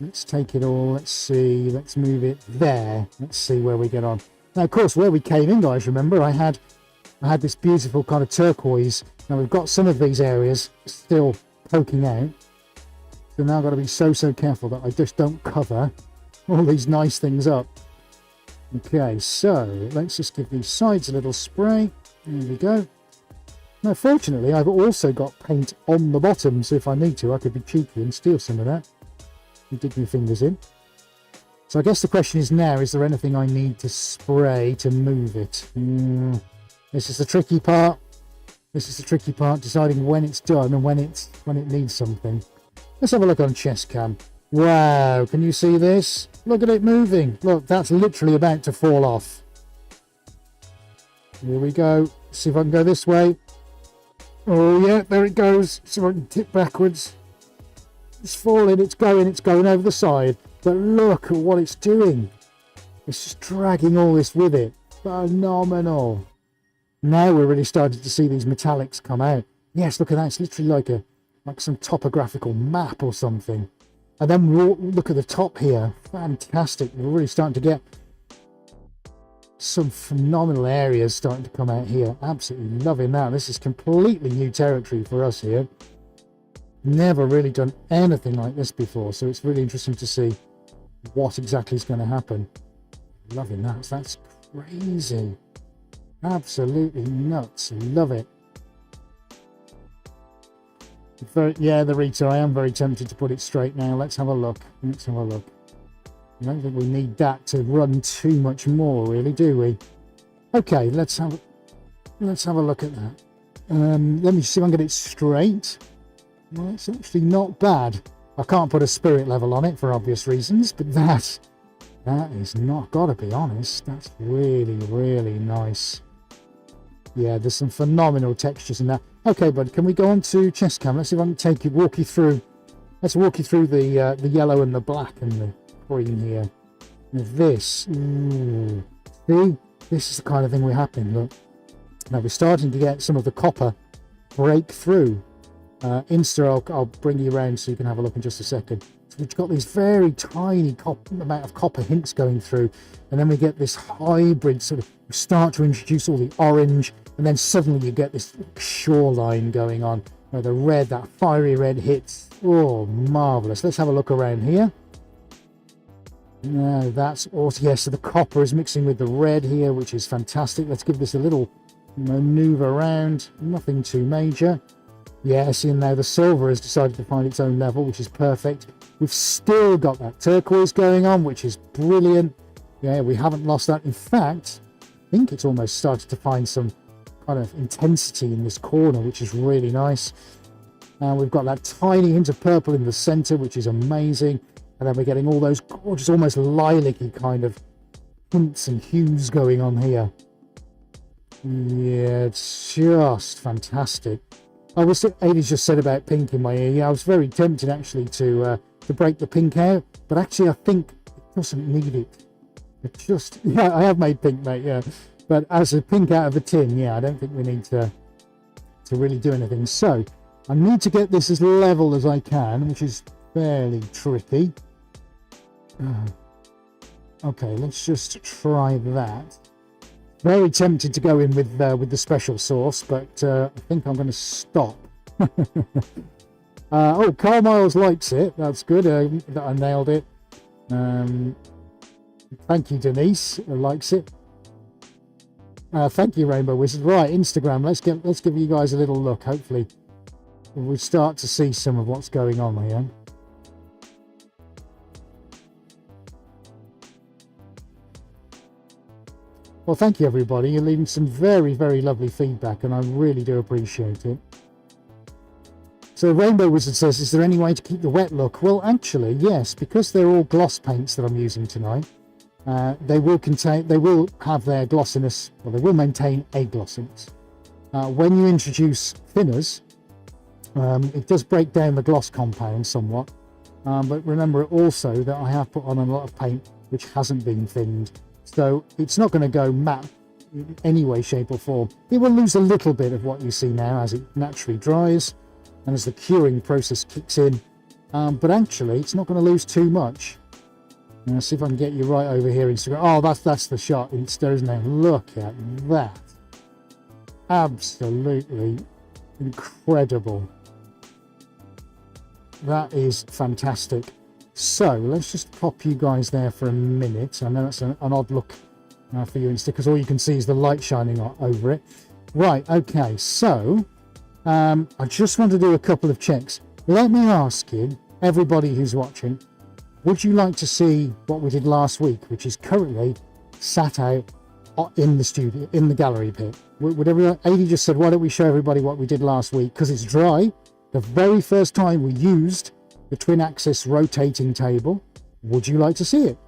Let's take it all. Let's see. Let's move it there. Let's see where we get on. Now, of course, where we came in, guys, remember, I had this beautiful kind of turquoise. Now we've got some of these areas still poking out. So now I've got to be so careful that I just don't cover all these nice things up. Okay, so let's just give these sides a little spray. There we go. Now, fortunately, I've also got paint on the bottom, so if I need to, I could be cheeky and steal some of that and dig my fingers in. So I guess the question is now, is there anything I need to spray to move it? This is the tricky part. This is the tricky part, deciding when it's done and when it needs something. Let's have a look on chest cam. Wow, can you see this? Look at it moving. Look, that's literally about to fall off. Here we go. See if I can go this way. Oh yeah, there it goes. See if I can tip backwards. It's falling, it's going over the side. But look at what it's doing. It's just dragging all this with it. Phenomenal. Now we're really starting to see these metallics come out. Yes, look at that. It's literally like some topographical map or something. And then look at the top here. Fantastic. We're really starting to get some phenomenal areas starting to come out here. Absolutely loving that. This is completely new territory for us here. Never really done anything like this before. So it's really interesting to see what exactly is going to happen. Loving that. That's crazy. Absolutely nuts. Love it. Yeah, the Rita, I am very tempted to put it straight now. Let's have a look. Let's have a look. I don't think we need that to run too much more, really, do we? Okay, let's have a look at that. Let me see if I can get it straight. Well, it's actually not bad. I can't put a spirit level on it for obvious reasons, but that is not, gotta be honest. That's really, really nice. Yeah, there's some phenomenal textures in that. Okay, bud, can we go on to chest cam? Let's see if I can walk you through. Let's walk you through the yellow and the black and the green here. Now this, see, this is the kind of thing we're happening. Look, now we're starting to get some of the copper break through. Insta, I'll bring you around so you can have a look in just a second. So we've got these very tiny amount of copper hints going through, and then we get this hybrid sort of, we start to introduce all the orange, and then suddenly you get this shoreline going on where the red, that fiery red hits. Oh, marvelous. Let's have a look around here. Now that's awesome. Yes, so the copper is mixing with the red here, which is fantastic. Let's give this a little maneuver around. Nothing too major. Yeah, see, now the silver has decided to find its own level, which is perfect. We've still got that turquoise going on, which is brilliant. Yeah, we haven't lost that. In fact, I think it's almost started to find some kind of intensity in this corner, which is really nice. And we've got that tiny hint of purple in the center, which is amazing. And then we're getting all those gorgeous, almost lilac-y kind of hints and hues going on here. Yeah, it's just fantastic. Aidy's just said about pink in my ear. Yeah, I was very tempted actually to break the pink out, but actually I think it doesn't need it. It just, yeah, I have made pink, mate, yeah. But as a pink out of a tin, yeah, I don't think we need to really do anything. So I need to get this as level as I can, which is fairly tricky. Okay, let's just try that. Very tempted to go in with the special sauce, but I think I'm going to stop. Oh, Carl Miles likes it. That's good. That I nailed it. Thank you, Denise. Likes it. Thank you, Rainbow Wizard. Right, Instagram. Let's give you guys a little look. Hopefully, we start to see some of what's going on here. Well, thank you, everybody. You're leaving some very, very lovely feedback, and I really do appreciate it. So Rainbow Wizard says, is there any way to keep the wet look? Well, actually, yes, because they're all gloss paints that I'm using tonight. They will have their glossiness, well, they will maintain a glossiness. When you introduce thinners, it does break down the gloss compound somewhat. But remember also that I have put on a lot of paint which hasn't been thinned. So it's not going to go matte in any way, shape or form. It will lose a little bit of what you see now as it naturally dries and as the curing process kicks in. But actually, it's not going to lose too much. Let's see if I can get you right over here, Instagram. Oh, that's the shot, Insta, isn't it? Look at that. Absolutely incredible. That is fantastic. So let's just pop you guys there for a minute. I know that's an odd look for you, Insta, because all you can see is the light shining over it. Right, okay, so I just want to do a couple of checks. Let me ask you, everybody who's watching, would you like to see what we did last week, which is currently sat out in the studio, in the gallery pit? Would everyone, Adi just said, why don't we show everybody what we did last week? Because it's dry. The very first time we used the twin axis rotating table. Would you like to see it?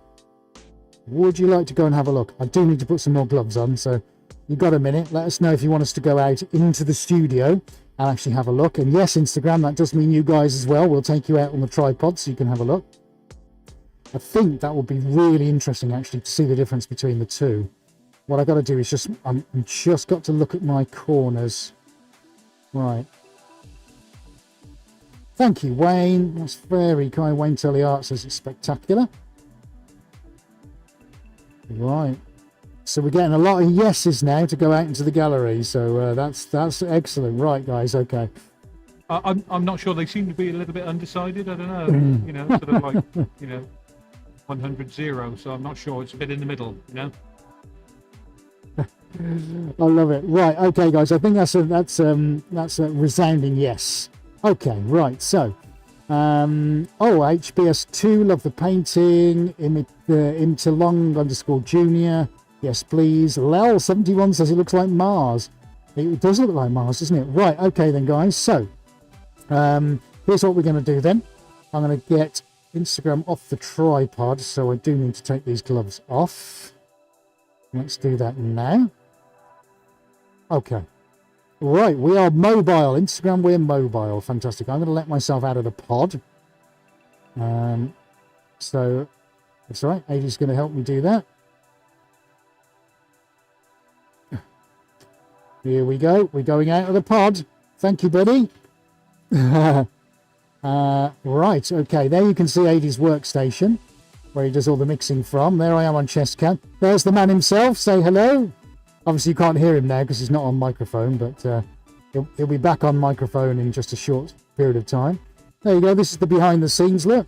Would you like to go and have a look? I do need to put some more gloves on, so you've got a minute. Let us know if you want us to go out into the studio and actually have a look. And yes, Instagram, that does mean you guys as well. We'll take you out on the tripod so you can have a look. I think that would be really interesting actually to see the difference between the two. What I got to do is just, I'm just got to look at my corners. Right. Thank you, Wayne. That's very kind. Wayne Tully Art says it's spectacular. Right. So we're getting a lot of yeses now to go out into the gallery. So that's excellent. Right, guys. Okay. I'm not sure. They seem to be a little bit undecided. I don't know. You know, sort of like 100-0. So I'm not sure. It's a bit in the middle. You know. I love it. Right. Okay, guys. I think that's a resounding yes. Okay, right, so, HBS2, love the painting, into long _ junior, yes please. Lel71 says it looks like Mars. It does look like Mars, doesn't it? Right, okay then guys, so, here's what we're going to do then. I'm going to get Instagram off the tripod, so I do need to take these gloves off. Let's do that now. Okay. Right, we are mobile. Instagram, we're mobile. Fantastic. I'm going to let myself out of the pod. So, that's all right. Adie's going to help me do that. Here we go. We're going out of the pod. Thank you, buddy. Right, okay. There you can see Adie's workstation, where he does all the mixing from. There I am on Chesscam. There's the man himself. Say hello. Obviously, you can't hear him now because he's not on microphone, but he'll be back on microphone in just a short period of time. There you go. This is the behind the scenes look.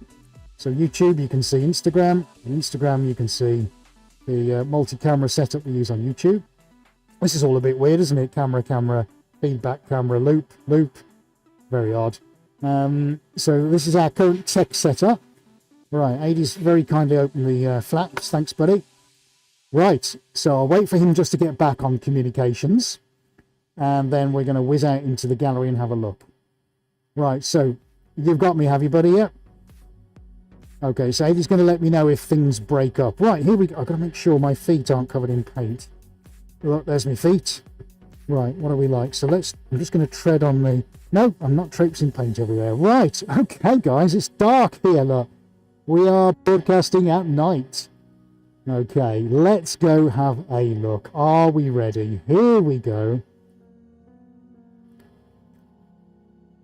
So YouTube, you can see Instagram. And Instagram, you can see the multi-camera setup we use on YouTube. This is all a bit weird, isn't it? Camera, feedback, camera, loop. Very odd. So this is our current tech setup. Right, Adie's very kindly opened the flaps. Thanks, buddy. Right, so I'll wait for him just to get back on communications, and then we're going to whiz out into the gallery and have a look. Right, so you've got me, have you, buddy? Yep. Okay, so Adie's going to let me know if things break up. Right, here we go. I've got to make sure my feet aren't covered in paint. Look, there's my feet. Right, what are we like? So I'm just going to tread on the... No, I'm not traipsing paint everywhere. Right, okay, guys, it's dark here, look. We are broadcasting at night. Okay, let's go have a look. Are we ready? Here we go.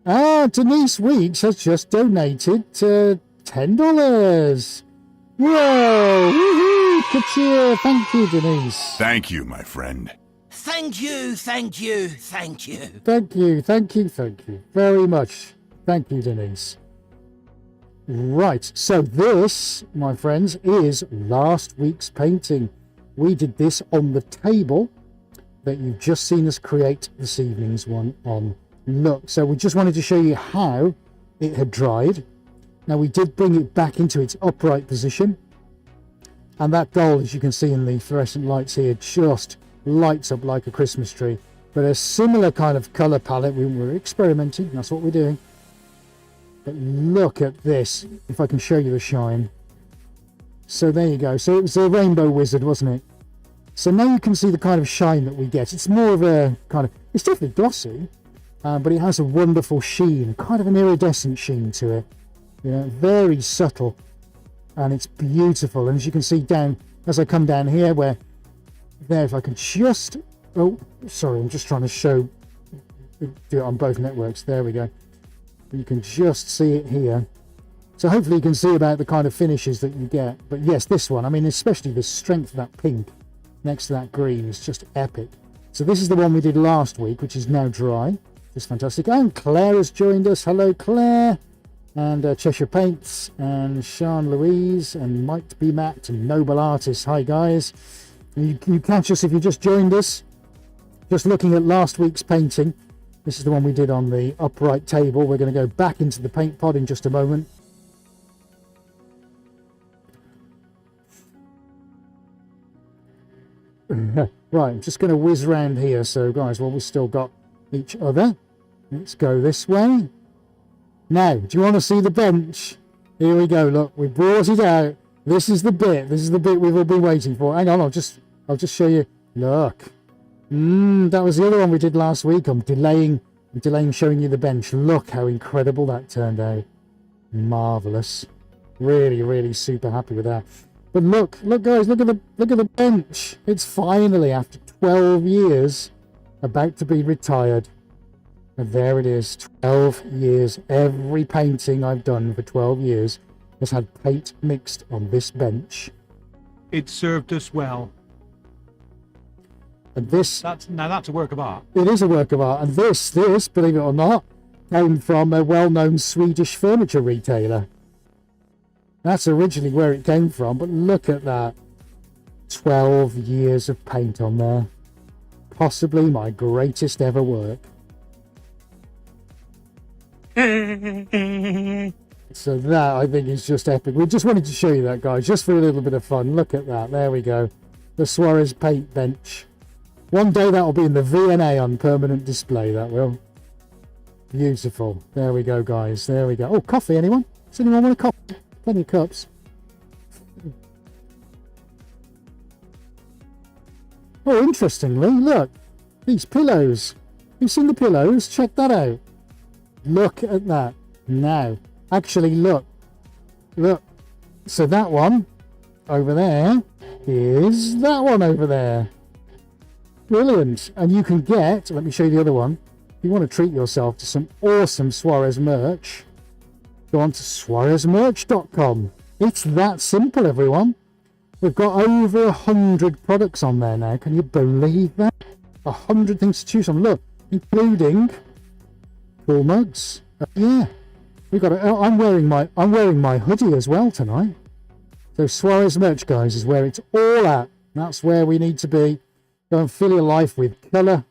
Denise Weeks has just donated $10. Whoa! Woohoo! Ka-cheer! Thank you, Denise. Thank you, my friend. Thank you, thank you, thank you. Thank you, thank you, thank you very much. Thank you, Denise. Right, so this, my friends, is last week's painting. We did this on the table that you've just seen us create this evening's one on. Look, so we just wanted to show you how it had dried. Now we did bring it back into its upright position, and that gold, as you can see in the fluorescent lights here, just lights up like a Christmas tree. But a similar kind of color palette, we were experimenting, that's what we're doing. But look at this, if I can show you the shine. So there you go. So it was a rainbow wizard, wasn't it? So now you can see the kind of shine that we get. It's more of a kind of, it's definitely glossy, but it has a wonderful sheen, kind of an iridescent sheen to it. You know, very subtle, and it's beautiful. And as you can see down, as I come down here, where there, if I can just, oh, sorry, I'm just trying to show, do it on both networks. There we go. You can just see it here. So hopefully you can see about the kind of finishes that you get. But yes, this one, I mean, especially the strength of that pink next to that green is just epic. So this is the one we did last week, which is now dry. It's fantastic. And Claire has joined us. Hello, Claire. And Cheshire Paints and Sean Louise and Might Be Matt and Noble Artist. Hi, guys. You catch us if you just joined us. Just looking at last week's painting. This is the one we did on the upright table. We're going to go back into the paint pot in just a moment. Right, I'm just going to whiz around here. So, guys, well, we've still got each other. Let's go this way. Now, do you want to see the bench? Here we go. Look, we brought it out. This is the bit. This is the bit we've all been waiting for. Hang on, I'll just show you. Look. That was the other one we did last week. I'm delaying showing you the bench. Look how incredible that turned out. Marvelous. Really, really super happy with that. But look guys, look at the bench. It's finally, after 12 years, about to be retired. And there it is, 12 years. Every painting I've done for 12 years has had paint mixed on this bench. It served us well. And this... That's a work of art. It is a work of art. And this, believe it or not, came from a well-known Swedish furniture retailer. That's originally where it came from, but look at that. 12 years of paint on there. Possibly my greatest ever work. So that, I think, is just epic. We just wanted to show you that, guys, just for a little bit of fun. Look at that. There we go. The Suarez paint bench. One day that will be in the V&A on permanent display, that will. Beautiful. There we go, guys. There we go. Oh, coffee, anyone? Does anyone want a coffee? Plenty of cups. Oh, interestingly, look. These pillows. You've seen the pillows? Check that out. Look at that. Now, actually, look. Look. So that one over there is that one over there. Brilliant. And you can get, let me show you the other one. If you want to treat yourself to some awesome Suarez merch, go on to suarezmerch.com. It's that simple, everyone. We've got over 100 products on there now. Can you believe that? 100 things to choose from. Look, including cool mugs. Yeah, we got it. I'm wearing my hoodie as well tonight. So Suarez merch, guys, is where it's all at. That's where we need to be. Go and fill your life with colour.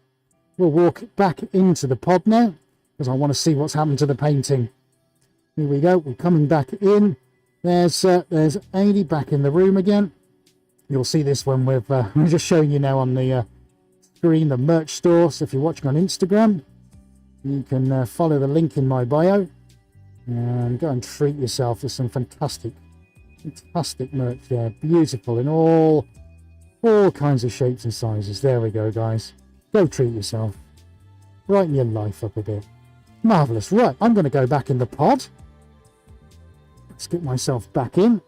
We'll walk back into the pod now because I want to see what's happened to the painting. Here we go. We're coming back in. There's Adi back in the room again. You'll see this when I'm just showing you now on the screen, the merch store. So if you're watching on Instagram, you can follow the link in my bio and go and treat yourself to some fantastic merch there. Beautiful in all kinds of shapes and sizes. There we go, guys. Go treat yourself. Brighten your life up a bit. Marvellous. Right, I'm going to go back in the pod. Let's get myself back in.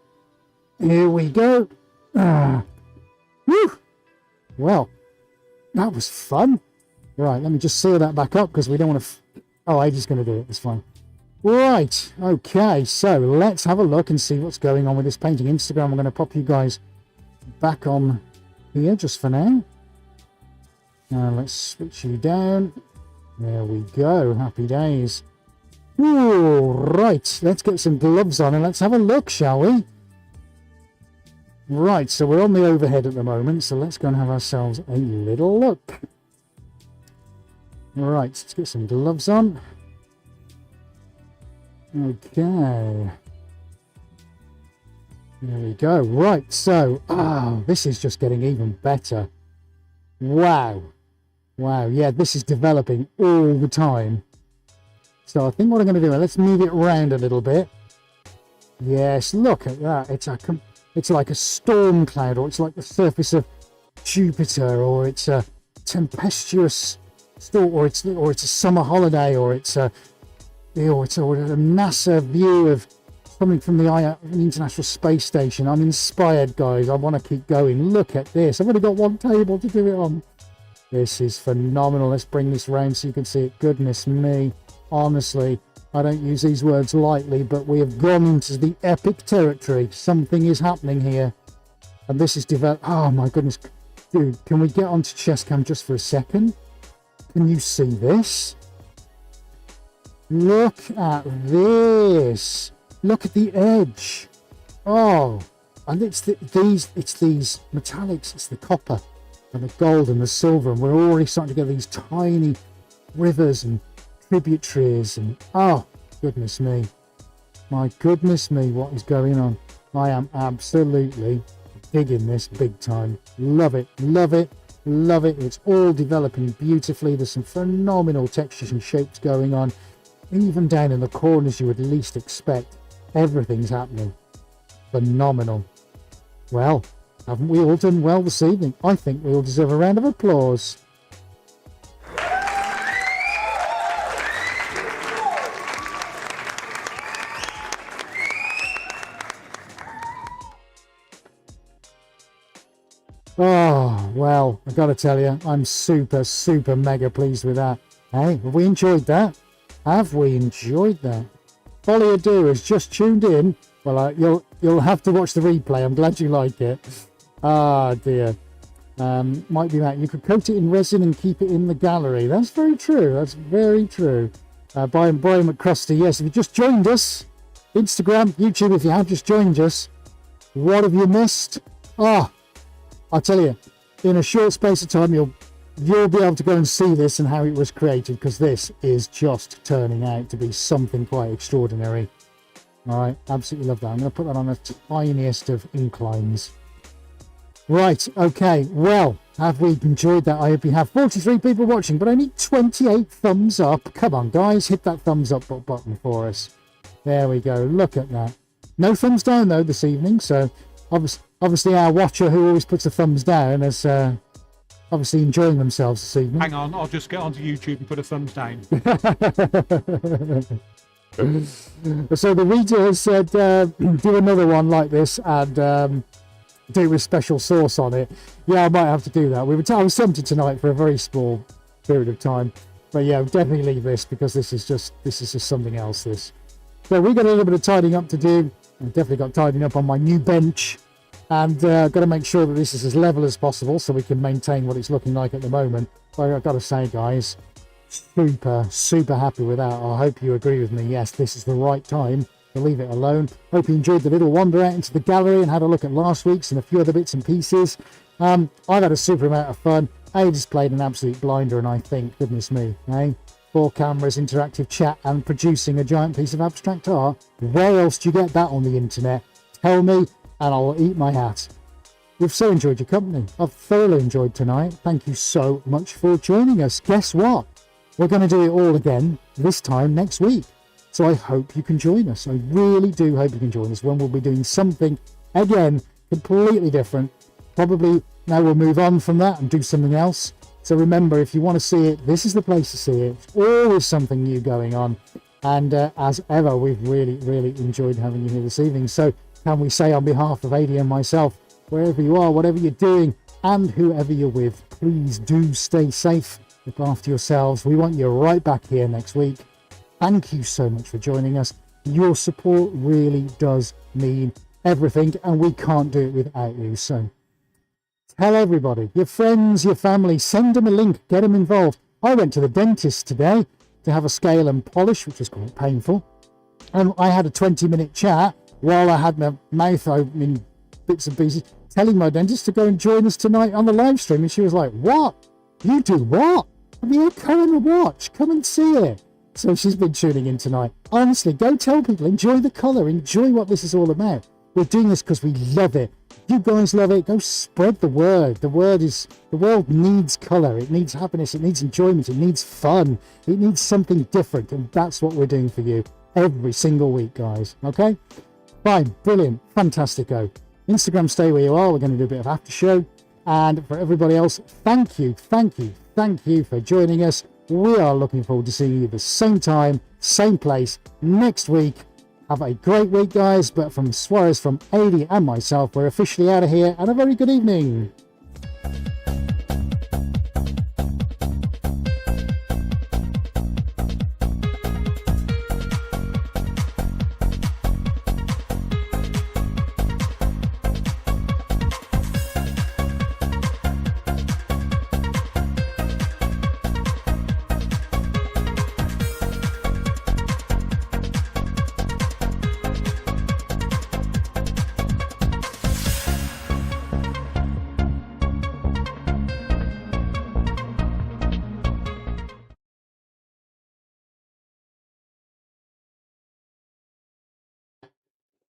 Here we go. Whew. Well, that was fun. Right, let me just seal that back up because we don't want to... Oh, Age's going to do it. It's fine. Right, okay, so let's have a look and see what's going on with this painting. Instagram, I'm going to pop you guys back on here just for now. Let's switch you down. There we go. Happy days. Ooh, right, let's get some gloves on and let's have a look, shall we? Right, so we're on the overhead at the moment, so let's go and have ourselves a little look. Right, let's get some gloves on. Okay. There we go. Right, so, this is just getting even better. Wow. Wow, yeah, this is developing all the time. So I think what I'm going to do, let's move it around a little bit. Yes, look at that. It's like a storm cloud, or it's like the surface of Jupiter, or it's a tempestuous storm, or it's a summer holiday, or it's a NASA view of something from the International Space Station. I'm inspired, guys. I want to keep going. Look at this. I've only got one table to do it on. This is phenomenal. Let's bring this round so you can see it. Goodness me. Honestly, I don't use these words lightly, but we have gone into the epic territory. Something is happening here. And this is developed. Oh my goodness. Dude, can we get onto chest cam just for a second? Can you see this? Look at this. Look at the edge. Oh, and it's these metallics. It's the copper and the gold and the silver, and we're already starting to get these tiny rivers and tributaries, and oh goodness me, my goodness me, what is going on? I am absolutely digging this big time. Love it, love it, love it. It's all developing beautifully. There's some phenomenal textures and shapes going on. Even down in the corners you would least expect. Everything's happening. Phenomenal. Well, haven't we all done well this evening? I think we all deserve a round of applause. Oh, well, I gotta tell you, I'm super, super mega pleased with that. Hey, have we enjoyed that? Have we enjoyed that? All you do is just tuned in. Well, you'll have to watch the replay. I'm glad you like it. Ah, dear. Might be that. You could coat it in resin and keep it in the gallery. That's very true. That's very true. Brian McCrusty, yes, if you just joined us, Instagram, YouTube, if you have just joined us, what have you missed? Ah, I'll tell you, in a short space of time, you'll be able to go and see this and how it was created, because this is just turning out to be something quite extraordinary. All right, absolutely love that. I'm going to put that on the tiniest of inclines. Right, okay, well, have we enjoyed that? I hope you have. 43 people watching, but only 28 thumbs up. Come on, guys, hit that thumbs up button for us. There we go, look at that. No thumbs down, though, this evening, so obviously our watcher who always puts a thumbs down is obviously enjoying themselves this evening. Hang on, I'll just get onto YouTube and put a thumbs down. So the reader has said, do another one like this and do it with special sauce on it. Yeah, I might have to do that. I was tempted tonight for a very small period of time, but yeah, definitely leave this because this is just something else. So we got a little bit of tidying up to do. I've definitely got tidying up on my new bench, and got to make sure that this is as level as possible so we can maintain what it's looking like at the moment. But I've got to say, guys, super happy with that. I hope you agree with me. Yes, this is the right time to leave it alone. Hope you enjoyed the little wander out into the gallery and had a look at last week's and a few other bits and pieces. I've had a super amount of fun. I just played an absolute blinder, and I think, goodness me, 4 cameras, interactive chat, and producing a giant piece of abstract art. Where else do you get that on the internet? Tell me, and I'll eat my hat. We've so enjoyed your company. I've thoroughly enjoyed tonight. Thank you so much for joining us. Guess what? We're going to do it all again, this time next week. So I hope you can join us. I really do hope you can join us when we'll be doing something, again, completely different. Probably now we'll move on from that and do something else. So remember, if you want to see it, this is the place to see it. It's always something new going on. And as ever, we've really enjoyed having you here this evening. So can we say on behalf of AD and myself, wherever you are, whatever you're doing, and whoever you're with, please do stay safe. Look after yourselves. We want you right back here next week. Thank you so much for joining us. Your support really does mean everything, and we can't do it without you. So tell everybody, your friends, your family, send them a link, get them involved. I went to the dentist today to have a scale and polish, which was quite painful. And I had a 20-minute chat while I had my mouth open in bits and pieces, telling my dentist to go and join us tonight on the live stream. And she was like, what? You do what? I mean, come and watch. Come and see it. So she's been tuning in tonight. Honestly, go tell people, enjoy the colour, enjoy what this is all about. We're doing this because we love it. You guys love it. Go spread the word. The world needs colour. It needs happiness. It needs enjoyment. It needs fun. It needs something different. And that's what we're doing for you every single week, guys. Okay? Fine. Brilliant. Fantastico. Instagram, stay where you are. We're going to do a bit of after show. And for everybody else, thank you for joining us. We are looking forward to seeing you the same time, same place next week. Have a great week, guys. But from Suarez, from Adi and myself, we're officially out of here, and a very good evening.